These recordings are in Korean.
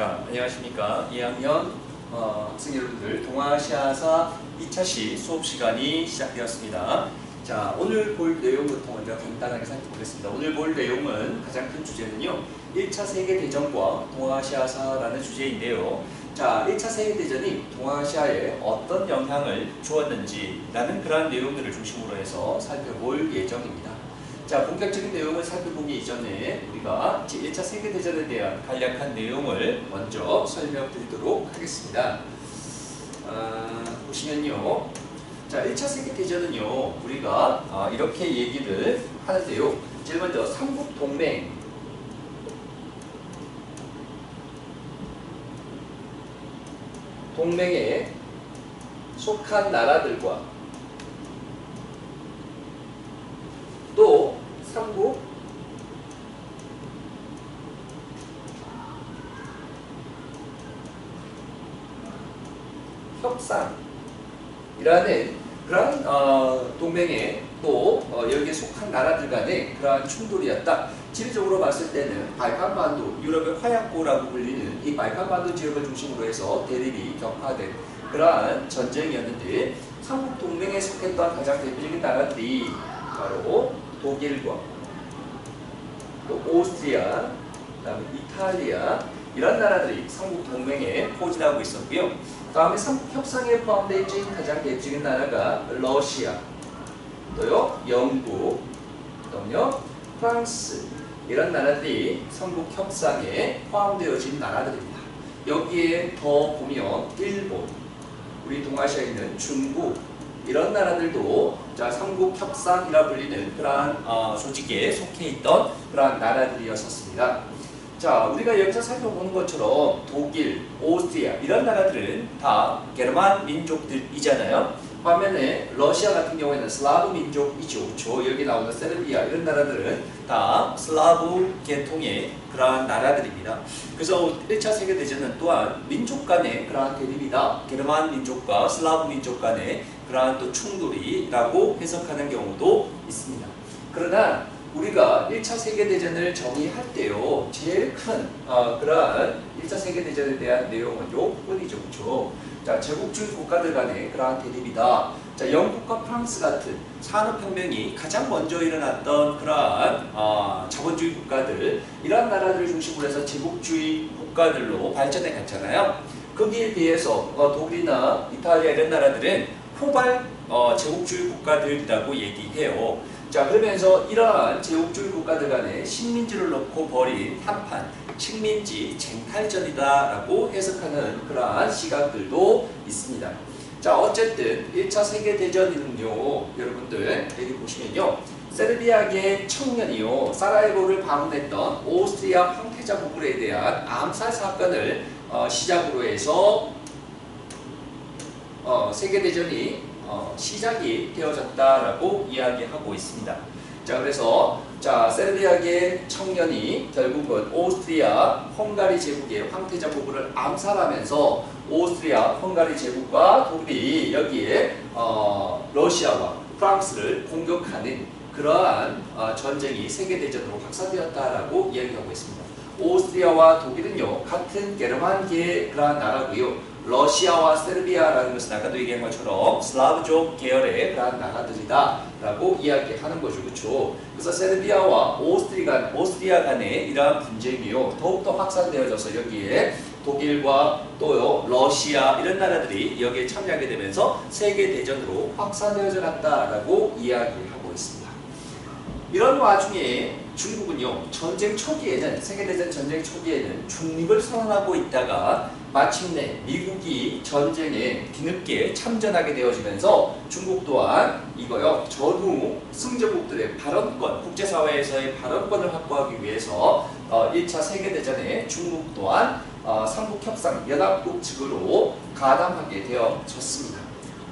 자, 안녕하십니까. 2학년 학생 여러분들, 동아시아사 2차시 수업 시간이 시작되었습니다. 자, 오늘 볼 내용부터 먼저 간단하게 살펴보겠습니다. 오늘 볼 내용은 가장 큰 주제는요, 1차 세계대전과 동아시아사라는 주제인데요. 자, 1차 세계대전이 동아시아에 어떤 영향을 주었는지라는 그러한 내용들을 중심으로 해서 살펴볼 예정입니다. 자, 본격적인 내용을 살펴보기 이전에 우리가 제1차 세계대전에 대한 간략한 내용을 먼저 설명드리도록 하겠습니다. 보시면요. 자, 1차 세계대전은요, 우리가 이렇게 얘기를 하는데요. 제일 먼저 삼국동맹. 동맹에 속한 나라들과 또 삼국 협상이라는 그러한 동맹에 또 여기에 속한 나라들 간의 그러한 충돌이었다. 지리적으로 봤을 때는 발칸반도, 유럽의 화약고라고 불리는 이 발칸반도 지역을 중심으로 해서 대립이 격화된 그러한 전쟁이었는데, 삼국 동맹에 속했던 가장 대표적인 나라들이 바로 독일과 또 오스트리아, 그다음에 이탈리아, 이런 나라들이 삼국 동맹에 포진하고 있었고요. 다음에 삼국 협상에 포함되어 있는 가장 대표적인 나라가 러시아, 또요 영국, 또요 프랑스, 이런 나라들이 삼국 협상에 포함되어진 나라들입니다. 여기에 더 보면 일본, 우리 동아시아에 있는 중국, 이런 나라들도 자, 삼국협상이라 불리는 그러한 조직에 속해 있던 그러한 나라들이었습니다. 자, 우리가 여기서 살펴보는 것처럼 독일, 오스트리아, 이런 나라들은 다 게르만 민족들이잖아요. 반면에 러시아 같은 경우에는 슬라브 민족이죠. 그렇죠? 여기 나오는 세르비아, 이런 나라들은 다 슬라브 계통의 그러한 나라들입니다. 그래서 1차 세계대전은 또한 민족 간의 그러한 대립이다. 게르만 민족과 슬라브 민족 간의 그러한 또 충돌이라고 해석하는 경우도 있습니다. 그러나 우리가 1차 세계대전을 정의할 때요, 제일 큰 그러한 1차 세계대전에 대한 내용은 요 부분이죠. 그렇죠? 자, 제국주의 국가들 간의 그러한 대립이다. 자, 영국과 프랑스 같은 산업혁명이 가장 먼저 일어났던 그러한 자본주의 국가들, 이러한 나라들을 중심으로 해서 제국주의 국가들로 발전해 갔잖아요. 거기에 비해서 독일이나 이탈리아 이런 나라들은 후발 제국주의 국가들이라고 얘기해요. 자, 그러면서 이러한 제국주의 국가들 간에 식민지를 놓고 벌인 한판, 식민지 쟁탈전이다라고 해석하는 그러한 시각들도 있습니다. 자, 어쨌든 1차 세계대전은요, 여러분들 여기 보시면요, 세르비아계 청년이요, 사라예보를 방문했던 오스트리아 황태자 부부에 대한 암살 사건을 시작으로 해서 세계대전이 시작이 되어졌다라고 이야기하고 있습니다. 자, 그래서 세르비아계 청년이 결국은 오스트리아 헝가리 제국의 황태자 부부를 암살하면서 오스트리아 헝가리 제국과 독일이 여기에 러시아와 프랑스를 공격하는 그러한 전쟁이 세계대전으로 확산되었다라고 이야기하고 있습니다. 오스트리아와 독일은요, 같은 게르만계의 그러한 나라고요. 러시아와 세르비아라는 것은 아까도 얘기한 것처럼 슬라브족 계열의 그러한 나라들이다 라고 이야기하는 거죠. 그렇죠? 그래서 세르비아와 오스트리아 간의 이러한 분쟁이요, 더욱더 확산되어져서 여기에 독일과 또요 러시아, 이런 나라들이 여기에 참여하게 되면서 세계대전으로 확산되어져 갔다라고 이야기하고 있습니다. 이런 와중에 중국은요, 전쟁 초기에는, 세계대전 전쟁 초기에는 중립을 선언하고 있다가 마침내 미국이 전쟁에 뒤늦게 참전하게 되어지면서 중국 또한 이거요, 전후 승전국들의 발언권, 국제사회에서의 발언권을 확보하기 위해서 1차 세계대전에 중국 또한 삼국협상 연합국 측으로 가담하게 되어졌습니다.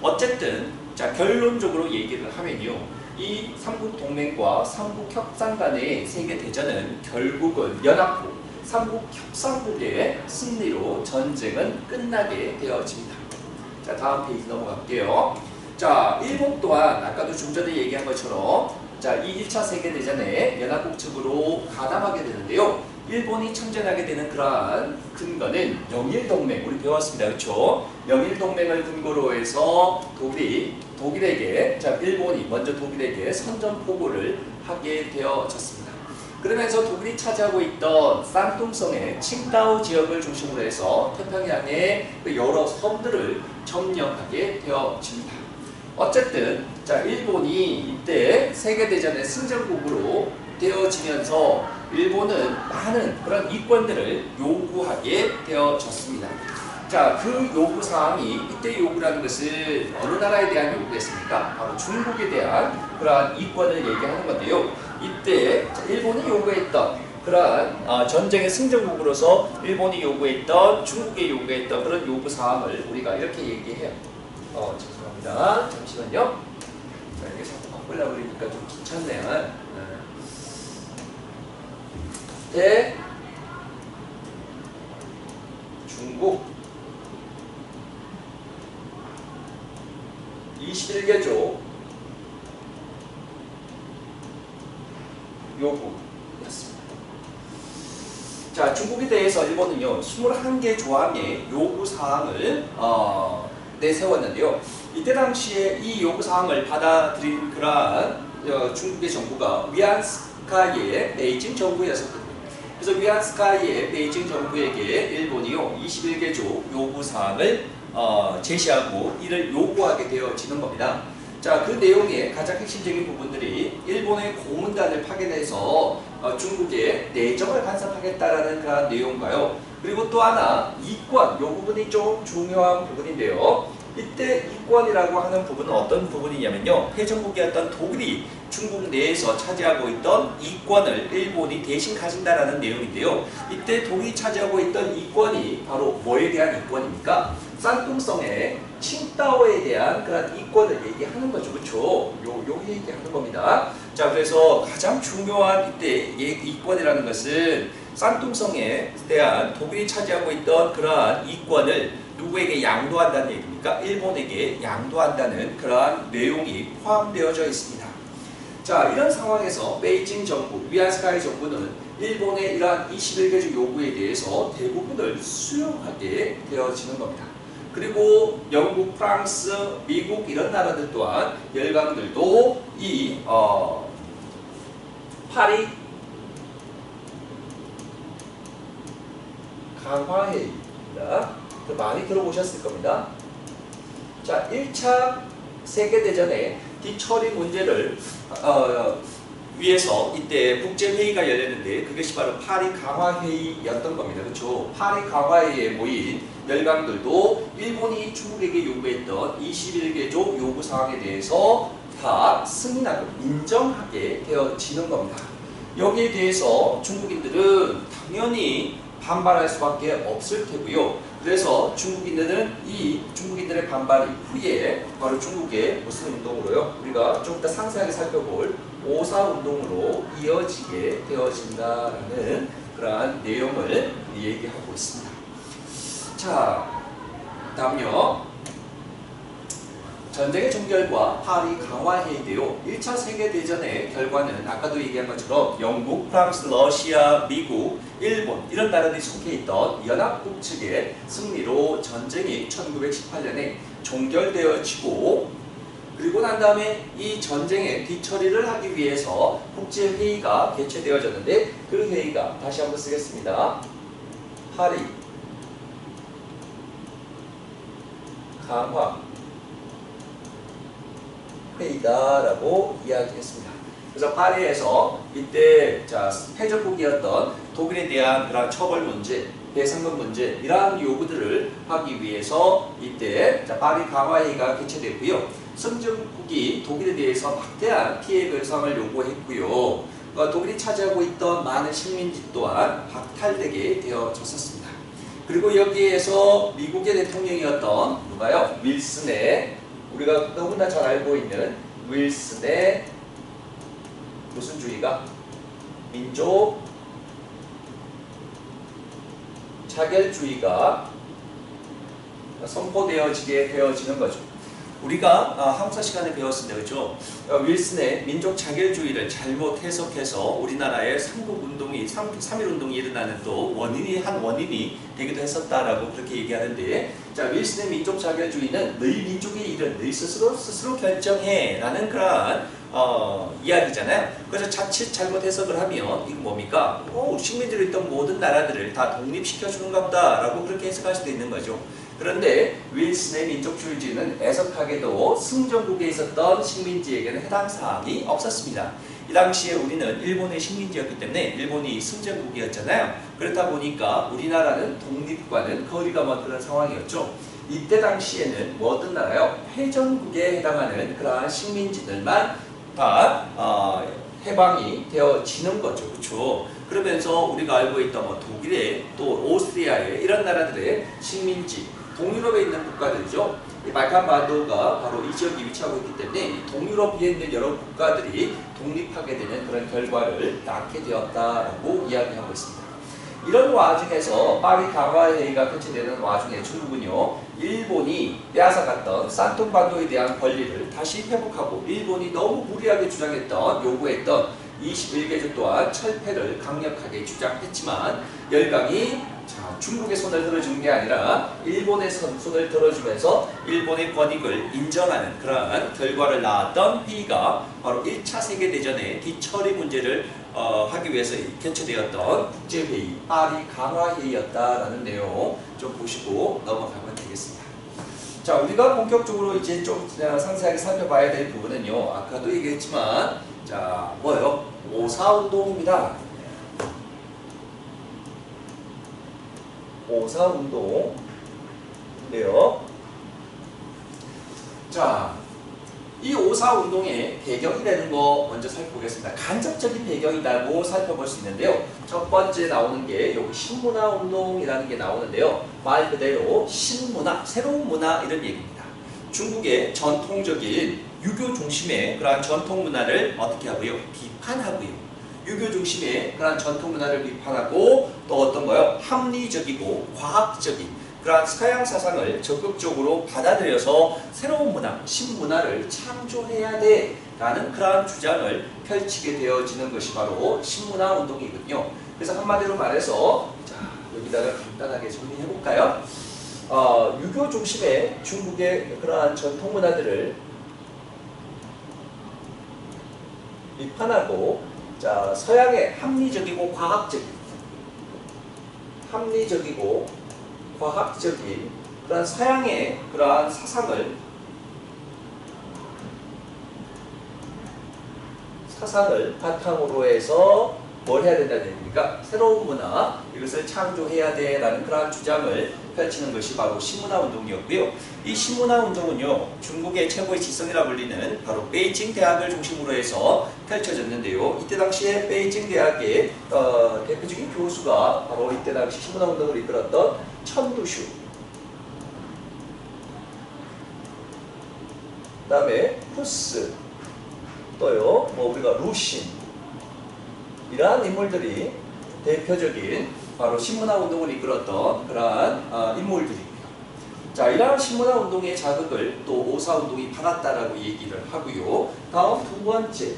어쨌든 자, 결론적으로 얘기를 하면요, 이 삼국동맹과 삼국협상 간의 세계대전은 결국은 연합국, 삼국협상국의 승리로 전쟁은 끝나게 되어집니다. 자, 다음 페이지 넘어갈게요. 자, 일본 또한 아까도 좀 전에 얘기한 것처럼 자, 이 1차 세계대전에 연합국 측으로 가담하게 되는데요. 일본이 참전하게 되는 그러한 근거는 영일동맹, 우리 배웠습니다. 그렇죠? 영일동맹을 근거로 해서 독일에게, 자, 일본이 먼저 독일에게 선전포고를 하게 되어졌습니다. 그러면서 독일이 차지하고 있던 산둥성의 칭다오 지역을 중심으로 해서 태평양의 여러 섬들을 점령하게 되어집니다. 어쨌든 자, 일본이 이때 세계대전의 승전국으로 되어지면서 일본은 많은 그런 이권들을 요구하게 되어졌습니다. 자, 그 요구사항이, 이때 요구라는 것은 어느 나라에 대한 요구였습니까? 바로 중국에 대한 그러한 이권을 얘기하는 건데요. 이때 일본이 요구했던 그러한 전쟁의 승전국으로서 일본이 요구했던, 중국이 요구했던 그런 요구사항을 우리가 이렇게 얘기해요. 죄송합니다. 잠시만요. 자, 이게 자꾸 바꾸려고 그러니까 좀 귀찮네요. 중국 21개조 요구였습니다. 자, 중국에 대해서 일본은요 21개 조항의 요구사항을 내세웠는데요. 이때 당시에 이 요구사항을 받아들인 그러한 중국의 정부가 위안스카이의 베이징 정부였었거든요. 그래서 위안스카이의 베이징 정부에게 일본이요 21개조 요구사항을 제시하고 이를 요구하게 되어지는 겁니다. 자, 그 내용의 가장 핵심적인 부분들이 일본의 고문단을 파견해서 중국의 내정을 간섭하겠다라는 그런 내용과요. 그리고 또 하나 이권, 이 부분이 좀 중요한 부분인데요. 이때 이권이라고 하는 부분은 어떤 부분이냐면요. 패전국이었던 독일이 중국 내에서 차지하고 있던 이권을 일본이 대신 가진다라는 내용인데요. 이때 독일이 차지하고 있던 이권이 바로 뭐에 대한 이권입니까? 산둥성의 칭다오에 대한 그런 이권을 얘기하는 거죠. 그렇죠? 요 얘기하는 겁니다. 자, 그래서 가장 중요한 이때 이권이라는 것은 산둥성에 대한 독일이 차지하고 있던 그러한 이권을 누구에게 양도한다는 얘기입니까? 일본에게 양도한다는 그러한 내용이 포함되어져 있습니다. 자, 이런 상황에서 베이징 정부, 위안스카이 정부는 일본의 이러한 21개조 요구에 대해서 대부분을 수용하게 되어지는 겁니다. 그리고 영국, 프랑스, 미국 이런 나라들 또한 열강들도 이 파리 강화회의입니다. 많이 들어보셨을 겁니다. 자, 1차 세계대전의 뒤처리 문제를 위해서 이때 국제회의가 열렸는데 그것이 바로 파리 강화회의였던 겁니다. 그렇죠? 파리 강화회의에 모인 열강들도 일본이 중국에게 요구했던 21개조 요구사항에 대해서 다 승인하고 인정하게 되어지는 겁니다. 여기에 대해서 중국인들은 당연히 반발할 수밖에 없을 테고요. 그래서 중국인들은 이 중국인들의 반발 이후에 바로 중국의 무슨 운동으로요? 우리가 좀 더 상세하게 살펴볼 오사운동으로 이어지게 되어진다라는 그러한 내용을 얘기하고 있습니다. 자, 다음요. 전쟁의 종결과 파리 강화회의인데요. 1차 세계대전의 결과는 아까도 얘기한 것처럼 영국, 프랑스, 러시아, 미국, 일본 이런 나라들이 속해 있던 연합국 측의 승리로 전쟁이 1918년에 종결되어지고 그리고 난 다음에 이 전쟁의 뒤처리를 하기 위해서 국제회의가 개최되어졌는데 그 회의가 다시 한번 쓰겠습니다. 파리 강화 회의다라고 이야기했습니다. 그래서 파리에서 이때 패전국이었던 독일에 대한 그런 처벌 문제, 배상금 문제 이러한 요구들을 하기 위해서 이때 파리 강화회의가 개최됐고요. 승전국이 독일에 대해서 막대한 피해 배상을 요구했고요. 독일이 차지하고 있던 많은 식민지 또한 박탈되게 되어졌었습니다. 그리고 여기에서 미국의 대통령이었던 누가요? 윌슨의 우리가 너무나 잘 알고 있는 윌슨의 무슨 주의가? 민족 자결주의가 선포되어지게 되어지는 거죠. 우리가 한국사 시간에 배웠습니다. 그렇죠? 윌슨의 민족 자결주의를 잘못 해석해서 우리나라의 삼국운동이, 3.1운동이 일어나는 또 한 원인이 되기도 했었다라고 그렇게 얘기하는데, 자, 윌슨의 민족 자결주의는 너희 민족의 일은 너희 스스로 결정해 라는 그러한 이야기잖아요. 그래서 자칫 잘못 해석을 하면 이거 뭡니까? 식민지로 있던 모든 나라들을 다 독립시켜주는가 보다 라고 그렇게 해석할 수도 있는 거죠. 그런데 윌슨의 민족주의는 애석하게도 승전국에 있었던 식민지에게는 해당 사항이 없었습니다. 이 당시에 우리는 일본의 식민지였기 때문에 일본이 승전국이었잖아요. 그렇다 보니까 우리나라는 독립과는 거리가 먼 그런 상황이었죠. 이때 당시에는 어떤 나라요? 패전국에 해당하는 그러한 식민지들만 다 해방이 되어지는 거죠. 그렇죠? 그러면서 우리가 알고 있던 독일의 또 오스트리아의 이런 나라들의 식민지, 동유럽에 있는 국가들이죠. 이 발칸반도가 바로 이 지역에 위치하고 있기 때문에 이 동유럽에 있는 여러 국가들이 독립하게 되는 그런 결과를 낳게 되었다라고 이야기하고 있습니다. 이런 와중에서 파리 강화회의가 개최되는 와중에 중국은요, 일본이 빼앗아갔던 산통반도에 대한 권리를 다시 회복하고 일본이 너무 무리하게 주장했던 요구했던 21개조 또한 철폐를 강력하게 주장했지만 열강이 중국의 손을 들어주는 게 아니라 일본의 손을 들어주면서 일본의 권익을 인정하는 그러한 결과를 낳았던 회의가 바로 1차 세계대전의 뒤처리 문제를 하기 위해서 개최되었던 국제회의, 파리 강화회의였다라는 내용 좀 보시고 넘어가면 되겠습니다. 자, 우리가 본격적으로 이제 좀 상세하게 살펴봐야 될 부분은요, 아까도 얘기했지만, 자, 뭐예요? 오사운동입니다. 오사운동인데요. 자, 이 오사운동의 배경이 되는 거 먼저 살펴보겠습니다. 간접적인 배경이라고 살펴볼 수 있는데요. 첫 번째 나오는 게 여기 신문화운동이라는 게 나오는데요. 말 그대로 신문화, 새로운 문화 이런 얘기입니다. 중국의 전통적인 유교 중심의 그러한 전통 문화를 어떻게 하고요? 비판하고요. 유교 중심의 그러한 전통 문화를 비판하고 또 어떤 거요? 합리적이고 과학적인 그러한 서양 사상을 적극적으로 받아들여서 새로운 문화, 신문화를 창조해야 돼 라는 그러한 주장을 펼치게 되어지는 것이 바로 신문화 운동이거든요. 그래서 한마디로 말해서 자, 여기다가 간단하게 정리해 볼까요? 유교 중심의 중국의 그러한 전통 문화들을 비판하고, 자, 서양의 합리적이고 과학적인 그런 서양의 그러한 사상을 바탕으로 해서 뭘 해야 된다는 얘기입니까? 새로운 문화, 이것을 창조해야 돼라는 그러한 주장을 펼치는 것이 바로 신문화 운동이었고요. 이 신문화 운동은요, 중국의 최고의 지성이라 불리는 바로 베이징 대학을 중심으로 해서 펼쳐졌는데요. 이때 당시에 베이징 대학의 대표적인 교수가 바로 이때 당시 신문화 운동을 이끌었던 천두슈, 그 다음에 후스, 또요, 우리가 루신, 이러한 인물들이 대표적인 바로 신문화 운동을 이끌었던 그러한 인물들이고요. 자, 이러한 신문화 운동의 자극을 또 오사 운동이 받았다라고 얘기를 하고요. 다음 두 번째,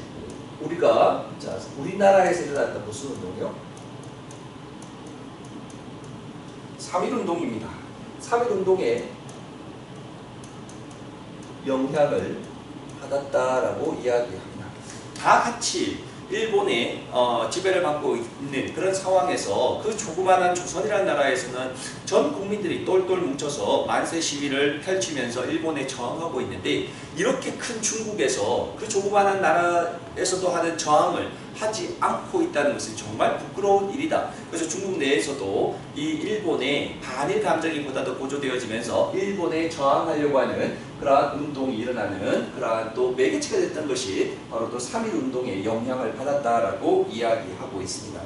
우리가 자, 우리나라에서 일어났던 무슨 운동이요? 3.1운동입니다. 3.1운동에 영향을 받았다라고 이야기합니다. 다 같이 일본의 지배를 받고 있는 그런 상황에서 그 조그마한 조선이라는 나라에서는 전 국민들이 똘똘 뭉쳐서 만세 시위를 펼치면서 일본에 저항하고 있는데, 이렇게 큰 중국에서 그 조그마한 나라에서도 하는 저항을 하지 않고 있다는 것은 정말 부끄러운 일이다. 그래서 중국 내에서도 이 일본의 반일 감정이 보다 더 고조되어지면서 일본에 저항하려고 하는 그러한 운동이 일어나는 그러한 또 매개체가 됐던 것이 바로 또 3.1운동의 영향을 받았다라고 이야기하고 있습니다.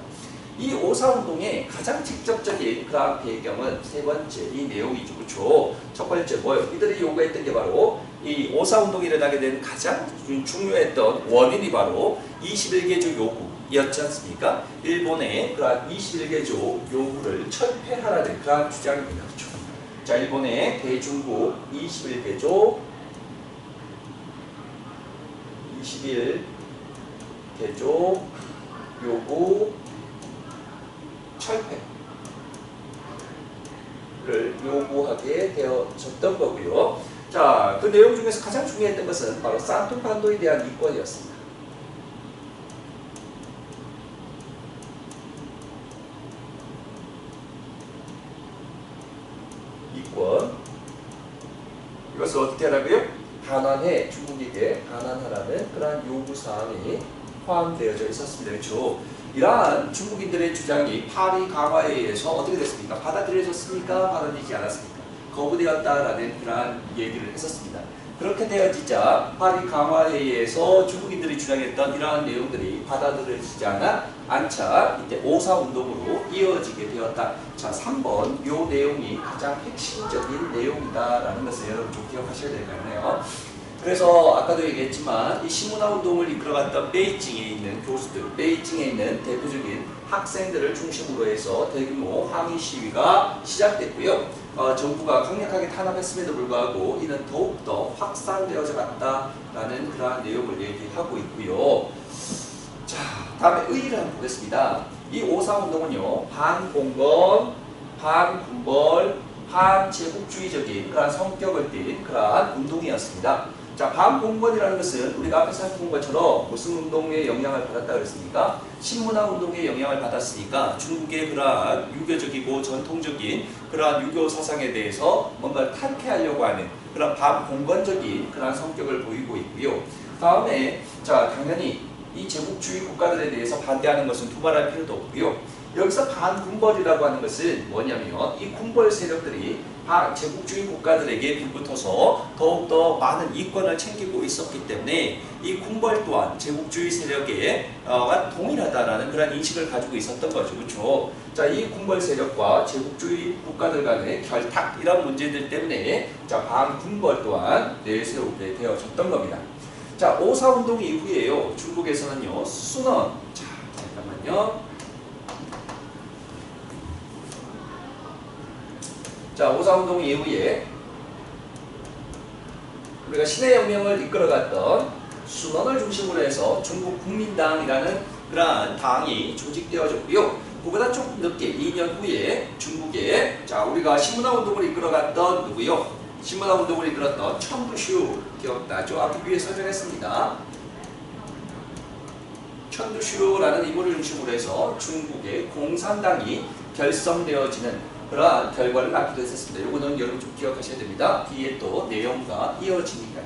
이 오사운동의 가장 직접적인 그러한 배경은 세 번째 이 내용이죠. 그렇죠? 첫 번째 뭐예요? 이들이 요구했던 게 바로 이 오사운동이 일어나게 된 가장 중요했던 원인이 바로 21개조 요구였지 않습니까? 일본의 그러한 21개조 요구를 철폐하라는 그러한 주장입니다. 그렇죠? 자, 일본의 대중국 21개조 21 개조 요구 철폐를 요구하게 되어졌던 거고요. 자, 그 내용 중에서 가장 중요했던 것은 바로 산투판도에 대한 이권이었습니다. 이권. 이것을 어떻게 하라고요? 반환해, 중국에게 반환하라는 그러한 요구사항이 포함되어져 있었습니다. 그렇죠? 이러한 중국인들의 주장이 파리 강화에 의해서 어떻게 됐습니까? 받아들여졌습니까? 받아들이지 않았습니까? 거부되었다라는 그러한 얘기를 했었습니다. 그렇게 되어지자 파리 강화에 의해서 중국인들이 주장했던 이러한 내용들이 받아들여지지 않자 이때 5.4 운동으로 이어지게 되었다. 자, 3번 요 내용이 가장 핵심적인 내용이다라는 것을 여러분 좀 기억하셔야 될 것 같네요. 그래서 아까도 얘기했지만 이 시문화 운동을 이끌어갔던 베이징에 있는 교수들, 베이징에 있는 대표적인 학생들을 중심으로 해서 대규모 항의 시위가 시작됐고요. 정부가 강력하게 탄압했음에도 불구하고 이는 더욱더 확산되어져 갔다라는 그러한 내용을 얘기하고 있고요. 자, 다음에 의의를 한번 보겠습니다. 이 5.4 운동은요, 반공건, 반군벌, 반제국주의적인 그러한 성격을 띤 그러한 운동이었습니다. 자, 반공건이라는 것은 우리가 앞에 살펴본 것처럼 무슨 운동에 영향을 받았다 그랬습니까? 신문화 운동에 영향을 받았으니까 중국의 그러한 유교적이고 전통적인 그러한 유교 사상에 대해서 뭔가를 탈피하려고 하는 그런 반공건적인 그러한 성격을 보이고 있고요. 다음에 자, 당연히 이 제국주의 국가들에 대해서 반대하는 것은 두말할 필요도 없고요. 여기서 반군벌이라고 하는 것은 뭐냐면 이 군벌 세력들이 제국주의 국가들에게 빌붙어서 더욱더 많은 이권을 챙기고 있었기 때문에 이 군벌 또한 제국주의 세력에 동일하다라는 그런 인식을 가지고 있었던 거죠. 그렇죠? 자, 이 군벌 세력과 제국주의 국가들 간의 결탁 이런 문제들 때문에 자, 반군벌 또한 내세우게 되어졌던 겁니다. 자, 5.4 운동 이후에요. 중국에서는요. 순원. 자, 잠깐만요. 자, 5.4 운동 이후에 우리가 신해혁명을 이끌어갔던 순원을 중심으로 해서 중국 국민당이라는 그러한 당이 조직되어졌고요. 그보다 조금 늦게 2년 후에 중국에 자, 우리가 신문화 운동을 이끌어갔던 누구요? 신문화 운동을 이끌었던 천두슈 기억나죠? 앞에 위에 설명했습니다. 천두슈라는 인물을 중심으로 해서 중국의 공산당이 결성되어지는 그러한 결과를 낳기도 했었습니다. 이거는 여러분 좀 기억하셔야 됩니다. 뒤에 또 내용과 이어지니까요.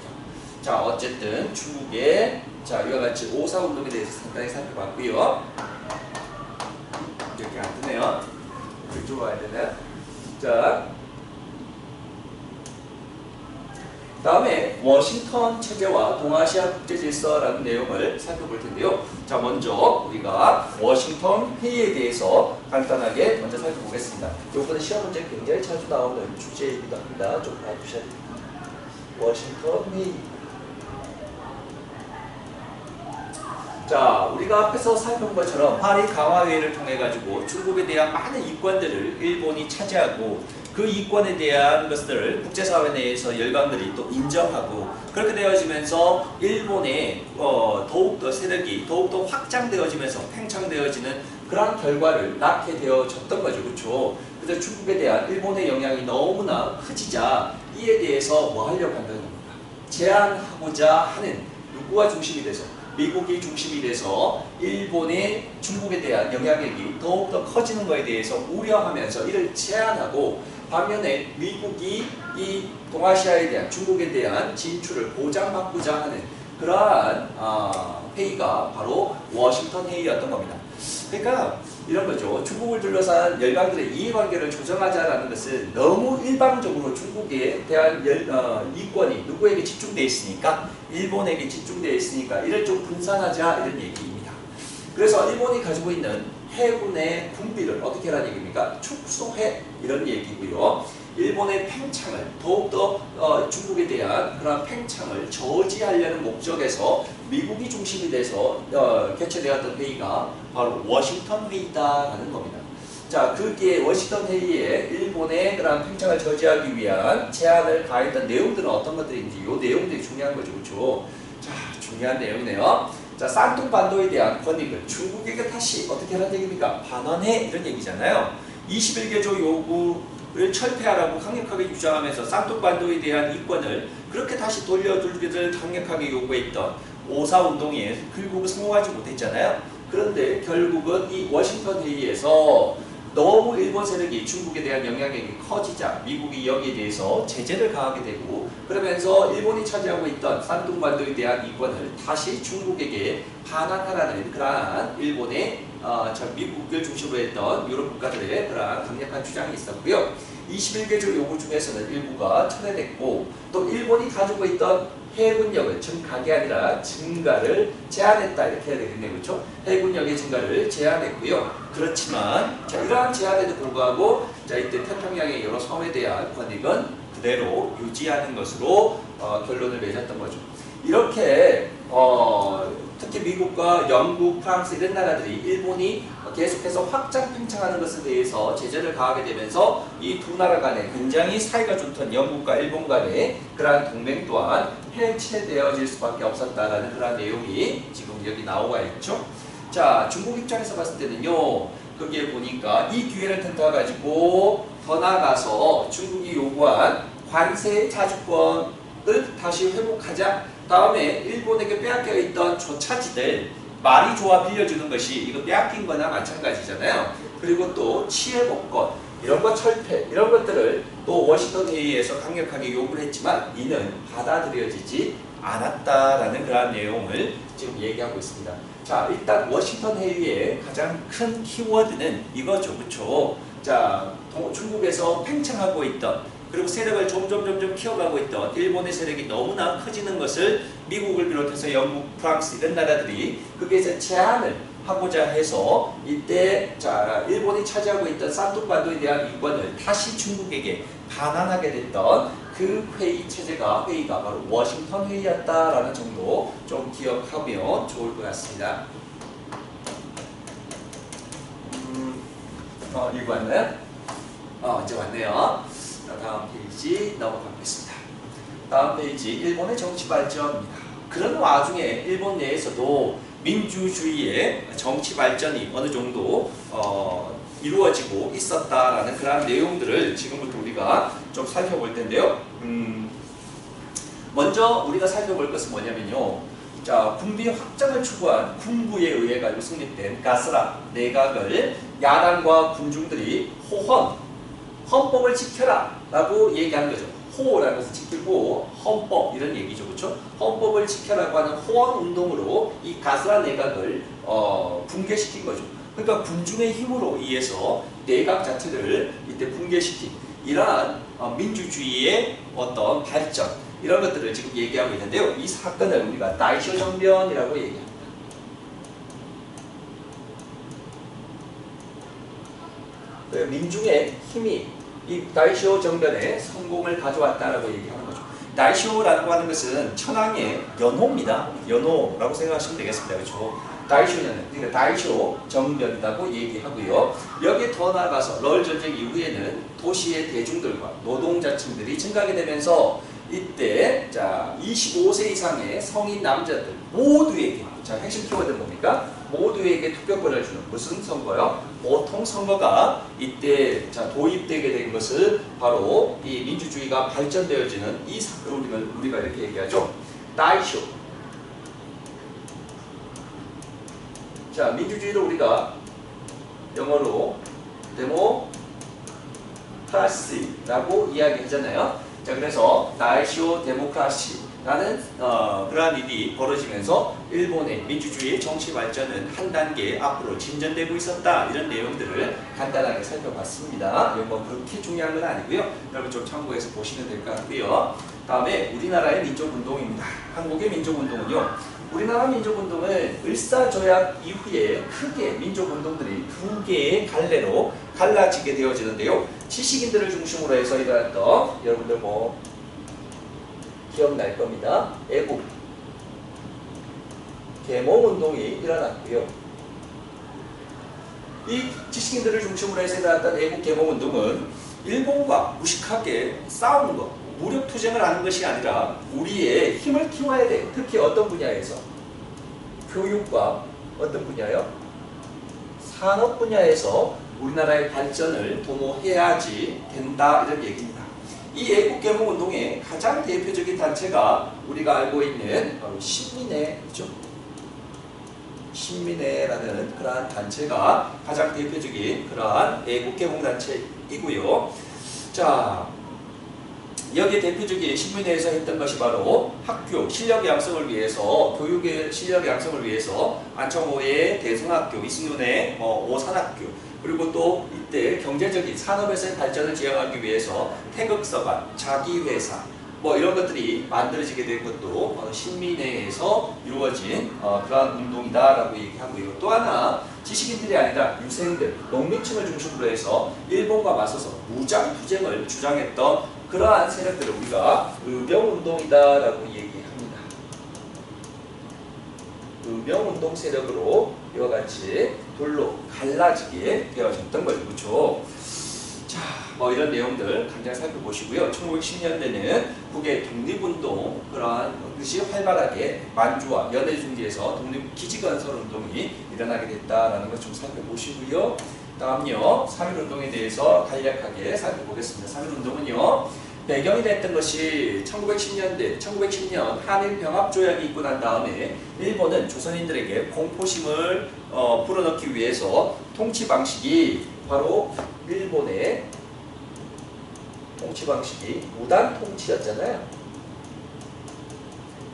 자, 어쨌든 중국의 자, 이와 같이 5.4 운동에 대해서 간단히 살펴봤고요. 이렇게 안 뜨네요. 이쪽으로 와야 되네. 자, 다음에 워싱턴 체제와 동아시아 국제질서라는 내용을 살펴볼 텐데요. 자, 먼저 우리가 워싱턴 회의에 대해서 간단하게 먼저 살펴보겠습니다. 이번에 시험 문제 굉장히 자주 나오는 주제이기도 합니다. 좀 봐주셔야 됩니다. 워싱턴 회의. 자, 우리가 앞에서 살펴본 것처럼 파리 강화회의를 통해 가지고 중국에 대한 많은 이권들을 일본이 차지하고 그 이권에 대한 것들을 국제사회 내에서 열강들이 또 인정하고 그렇게 되어지면서 일본의 더욱더 세력이 더욱더 확장되어지면서 팽창되어지는 그러한 결과를 낳게 되어졌던 거죠. 그렇죠? 그래서 중국에 대한 일본의 영향이 너무나 커지자 이에 대해서 뭐 하려고 한다는 겁니까? 제한하고자 하는 누구가 중심이 돼서 미국이 중심이 돼서 일본의 중국에 대한 영향력이 더욱더 커지는 것에 대해서 우려하면서 이를 제한하고 반면에 미국이 이 동아시아에 대한 중국에 대한 진출을 보장받고자 하는 그러한 회의가 바로 워싱턴 회의였던 겁니다. 그러니까 이런 거죠. 중국을 둘러싼 열강들의 이해관계를 조정하자라는 것은 너무 일방적으로 중국에 대한 이권이 누구에게 집중되어 있으니까 일본에게 집중되어 있으니까 이를 좀 분산하자 이런 얘기입니다. 그래서 일본이 가지고 있는 해군의 군비를 어떻게 하라는 얘기입니까? 축소해 이런 얘기고요. 일본의 팽창을 더욱더 중국에 대한 그런 팽창을 저지하려는 목적에서 미국이 중심이 돼서 개최되었던 회의가 바로 워싱턴 회의다라는 겁니다. 자, 그게 워싱턴 회의에 일본의 그런 팽창을 저지하기 위한 제안을 가했던 내용들은 어떤 것들인지 이 내용들이 중요한 거죠. 그렇죠? 자, 중요한 내용이네요. 자, 산둥반도에 대한 권익을 중국에게 다시 어떻게 하는 얘기입니까? 반환해 이런 얘기잖아요. 21개조 요구를 철폐하라고 강력하게 주장하면서 산둥반도에 대한 이권을 그렇게 다시 돌려주기를 강력하게 요구했던 5.4 운동에 결국은 성공하지 못했잖아요. 그런데 결국은 이 워싱턴 회의에서 너무 일본 세력이 중국에 대한 영향력이 커지자 미국이 여기에 대해서 제재를 가하게 되고, 그러면서 일본이 차지하고 있던 산둥반도에 대한 이권을 다시 중국에게 반환하라는 그러한 일본의 미국을 중심으로 했던 유럽 국가들의 그러한 강력한 주장이 있었고요. 21개조 요구 중에서는 일부가 철회됐고, 또 일본이 가지고 있던 해군력을 증가가 아니라 증가를 제한했다 이렇게 해야 되겠네요. 그렇죠? 해군력의 증가를 제한했고요. 그렇지만 자, 이러한 제한에도 불구하고 자, 이때 태평양의 여러 섬에 대한 권익은 그대로 유지하는 것으로 결론을 맺었던 거죠. 이렇게 특히 미국과 영국, 프랑스 이런 나라들이 일본이 계속해서 확장 팽창하는 것에 대해서 제재를 가하게 되면서 이 두 나라 간에 굉장히 사이가 좋던 영국과 일본 간의 그러한 동맹 또한 해체되어질 수밖에 없었다라는 그런 내용이 지금 여기 나오고 있죠. 자, 중국 입장에서 봤을 때는요, 거기에 보니까 이 기회를 틈타가지고 더 나아가서 중국이 요구한 관세 자주권을 다시 회복하자. 다음에 일본에게 빼앗겨 있던 조차지들 말이 좋아 빌려주는 것이 이거 빼앗긴 거나 마찬가지잖아요. 그리고 또 치해복권 이런 것 철폐 이런 것들을 또 워싱턴 회의에서 강력하게 요구를 했지만 이는 받아들여지지 않았다라는 그런 내용을 지금 얘기하고 있습니다. 자, 일단 워싱턴 회의의 가장 큰 키워드는 이거죠. 그렇죠? 자, 중국에서 팽창하고 있던 그리고 세력을 점점 키워가고 있던 일본의 세력이 너무나 커지는 것을 미국을 비롯해서 영국, 프랑스 이런 나라들이 거기에서 제한을 하고자 해서 이때 자, 일본이 차지하고 있던 산둥반도에 대한 이권을 다시 중국에게 반환하게 됐던 그 회의가 바로 워싱턴 회의였다라는 정도 좀 기억하면 좋을 것 같습니다. 이거 왔나요? 이제 왔네요. 다음 페이지 넘어가겠습니다. 다음 페이지 일본의 정치 발전입니다. 그런 와중에 일본 내에서도 민주주의의 정치 발전이 어느 정도 이루어지고 있었다라는 그런 내용들을 지금부터 우리가 좀 살펴볼 텐데요. 먼저 우리가 살펴볼 것은 뭐냐면요. 자, 군비 확장을 추구한 군부에 의해 가지고 성립된 가스라 내각을 야당과 군중들이 헌법을 지켜라 라고 얘기하는 거죠. 호라는 것을 지키고 헌법 이런 얘기죠. 그렇죠? 헌법을 지켜라고 하는 호언운동으로 이 가스라 내각을 붕괴시킨 거죠. 그러니까 군중의 힘으로 의해서 내각 자체를 이때 붕괴시킨 이러한 민주주의의 어떤 발전 이런 것들을 지금 얘기하고 있는데요. 이 사건을 우리가 다이쇼 정변이라고 얘기합니다. 민중의 힘이 이 다이쇼 정변에 성공을 가져왔다라고 얘기하는 거죠. 다이쇼라고 하는 것은 천황의 연호입니다. 연호라고 생각하시면 되겠습니다. 그렇죠? 다이쇼는 그러니까 다이쇼 정변이라고 얘기하고요. 여기에 더 나아가서 롤 전쟁 이후에는 도시의 대중들과 노동자층들이 증가하게 되면서 이때 자 25세 이상의 성인 남자들 모두에게 자 핵심 키워드는 뭡니까? 모두에게 투표권을 주는 무슨 선거요? 보통 선거가 이때 자 도입되게 된 것을 바로 이 민주주의가 발전되어지는 이 사건을 우리가 이렇게 얘기하죠. 다이쇼. 자 민주주의를 우리가 영어로 데모크라시라고 이야기하잖아요. 자 그래서 다이쇼 데모크라시라는 그러한 일이 벌어지면서 일본의 민주주의의 정치 발전은 한 단계 앞으로 진전되고 있었다 이런 내용들을 간단하게 살펴봤습니다. 이건 뭐 그렇게 중요한 건 아니고요. 여러분 좀 참고해서 보시면 될 것 같고요. 다음에 우리나라의 민족운동입니다. 한국의 민족운동은요. 우리나라 민족운동은 을사조약 이후에 크게 민족운동들이 두 개의 갈래로 갈라지게 되어지는데요. 지식인들을 중심으로 해서 일어났던 여러분들 뭐 기억날 겁니다. 애국 계몽운동이 일어났고요. 이 지식인들을 중심으로 해서 일어났던 애국 계몽운동은 일본과 무식하게 싸우는 것 무력투쟁을 하는 것이 아니라 우리의 힘을 키워야 돼. 특히 어떤 분야에서? 교육과 어떤 분야요? 산업 분야에서 우리나라의 발전을 도모해야지 된다, 이런 얘기입니다. 이 애국개몽운동의 가장 대표적인 단체가 우리가 알고 있는 바로 신민회죠. 신민회라는 그러한 단체가 가장 대표적인 그러한 애국개몽단체이고요. 자, 여기에 대표적인 신민회에서 했던 것이 바로 학교 실력 양성을 위해서, 교육의 실력 양성을 위해서 안창호의 대성학교, 이승윤의 오산학교, 그리고 또 이때 경제적인 산업에서의 발전을 지향하기 위해서 태극서관, 자기회사 이런 것들이 만들어지게 된 것도 신민회에서 이루어진 그러한 운동이다라고 얘기하고요. 또 하나, 지식인들이 아니라 유생들, 농민층을 중심으로 해서 일본과 맞서서 무장투쟁을 주장했던 그러한 세력들을 우리가 의병운동이다라고 얘기합니다. 의병운동 세력으로 이와 같이 둘로 갈라지게 되어졌던 거죠. 그렇죠? 자, 이런 내용들 간단히 살펴보시고요. 1910년대는 북의 독립운동, 그러한 것이 활발하게 만주와 연해중지에서 독립기지건설운동이 일어나게 됐다라는 것 좀 살펴보시고요. 다음요, 3.1운동에 대해서 간략하게 살펴보겠습니다. 3.1운동은요, 배경이 됐던 것이 1910년대, 1910년 한일병합조약이 있고 난 다음에 일본은 조선인들에게 공포심을 불어넣기 위해서 통치 방식이 바로 일본의 통치 방식이 무단 통치였잖아요.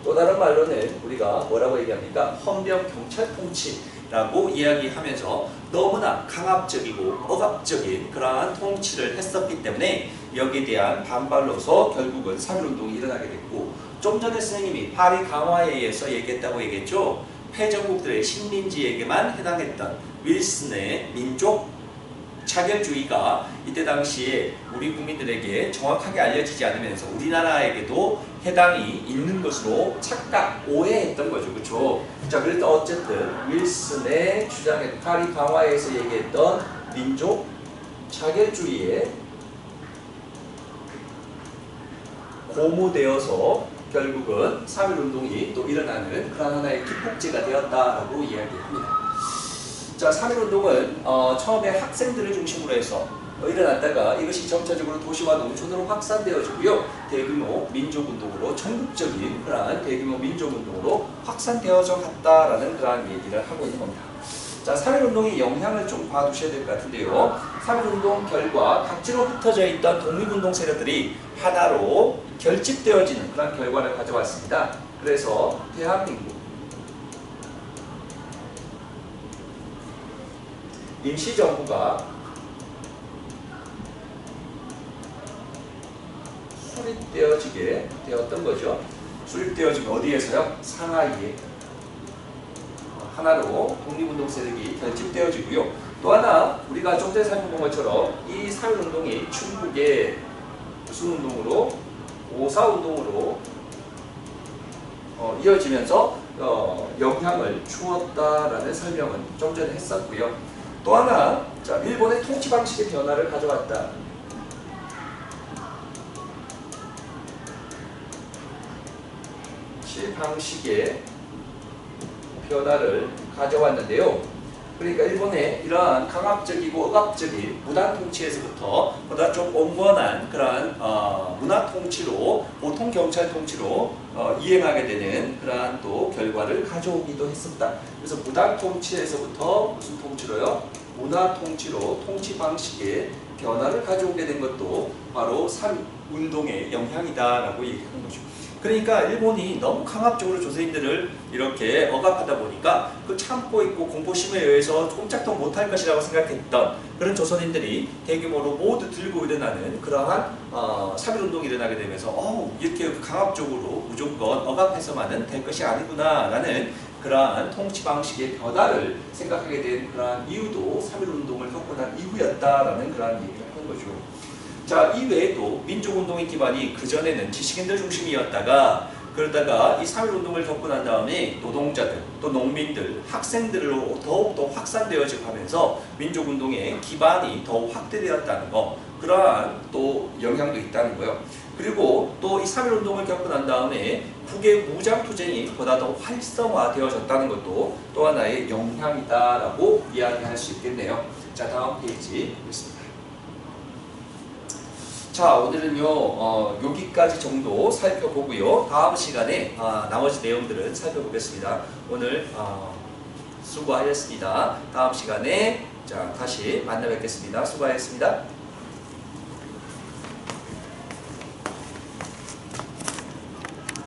또 다른 말로는 우리가 뭐라고 얘기합니까? 헌병 경찰 통치라고 이야기하면서 너무나 강압적이고 억압적인 그러한 통치를 했었기 때문에 여기에 대한 반발로서 결국은 3.1운동이 일어나게 됐고, 좀 전에 선생님이 파리 강화에 의해서 얘기했다고 얘기했죠. 패전국들의 식민지에게만 해당했던 윌슨의 민족 차별주의가 이때 당시에 우리 국민들에게 정확하게 알려지지 않으면서 우리나라에게도 해당이 있는 것으로 착각, 오해했던 거죠. 그렇죠? 자, 그래서 어쨌든 윌슨의 주장했던 파리 강화에서 얘기했던 민족 차별주의에 고무되어서 결국은 3.1운동이 또 일어나는 그런 하나의 기폭제가 되었다라고 이야기합니다. 자, 3.1운동은 처음에 학생들을 중심으로 해서 일어났다가 이것이 점차적으로 도시와 농촌으로 확산되어지고요. 대규모 민족운동으로, 전국적인 그러한 대규모 민족운동으로 확산되어져 갔다라는 그러한 얘기를 하고 있는 겁니다. 자, 3.1운동의 영향을 좀 봐두셔야 될 것 같은데요. 3.1운동 결과 각지로 흩어져 있던 독립운동 세력들이 하나로 결집되어지는 그런 결과를 가져왔습니다. 그래서 대한민국 임시정부가 수립되어지게 되었던 거죠. 수립되어지면 어디에서요? 상하이에 하나로 독립운동 세력이 결집되어지고요. 또 하나, 우리가 좀 전에 살펴본 것처럼 이 3.1운동이 중국의 무슨 운동으로? 오사운동으로 이어지면서 영향을 주었다라는 설명은 좀 전에 했었고요. 또 하나, 자, 일본의 통치 방식의 변화를 가져왔다. 통치 방식의 변화를 가져왔는데요. 그러니까 일본의 이러한 강압적이고 억압적인 무단 통치에서부터 보다 좀 온건한 그러한 문화 통치로, 보통 경찰 통치로 이행하게 되는 그러한 또 결과를 가져오기도 했었다. 그래서 무단 통치에서부터 무슨 통치로요? 문화 통치로 통치 방식의 변화를 가져오게 된 것도 바로 3.1운동의 영향이다라고 얘기하는 거죠. 그러니까 일본이 너무 강압적으로 조선인들을 이렇게 억압하다 보니까 그 참고 있고 공포심에 의해서 꼼짝도 못할 것이라고 생각했던 그런 조선인들이 대규모로 모두 들고 일어나는 그러한 3.1운동이 일어나게 되면서 이렇게 강압적으로 무조건 억압해서만은 될 것이 아니구나 라는 그러한 통치 방식의 변화를 생각하게 된 그러한 이유도 3.1운동을 겪고 난 이후였다라는 그러한 얘기를 하는 거죠. 자, 이외에도 민족운동의 기반이 그전에는 지식인들 중심이었다가 그러다가 이 3.1운동을 겪고 난 다음에 노동자들, 또 농민들, 학생들로 더욱더 확산되어지고 하면서 민족운동의 기반이 더욱 확대되었다는 거, 그러한 또 영향도 있다는 거요. 그리고 또 이 3.1 운동을 겪고 난 다음에 북의 무장투쟁이 보다 더 활성화되어졌다는 것도 또 하나의 영향이다라고 이야기할 수 있겠네요. 자, 다음 페이지 보겠습니다. 자, 오늘은요 여기까지 정도 살펴보고요. 다음 시간에 나머지 내용들은 살펴보겠습니다. 오늘 수고하셨습니다. 다음 시간에 자 다시 만나 뵙겠습니다. 수고하셨습니다.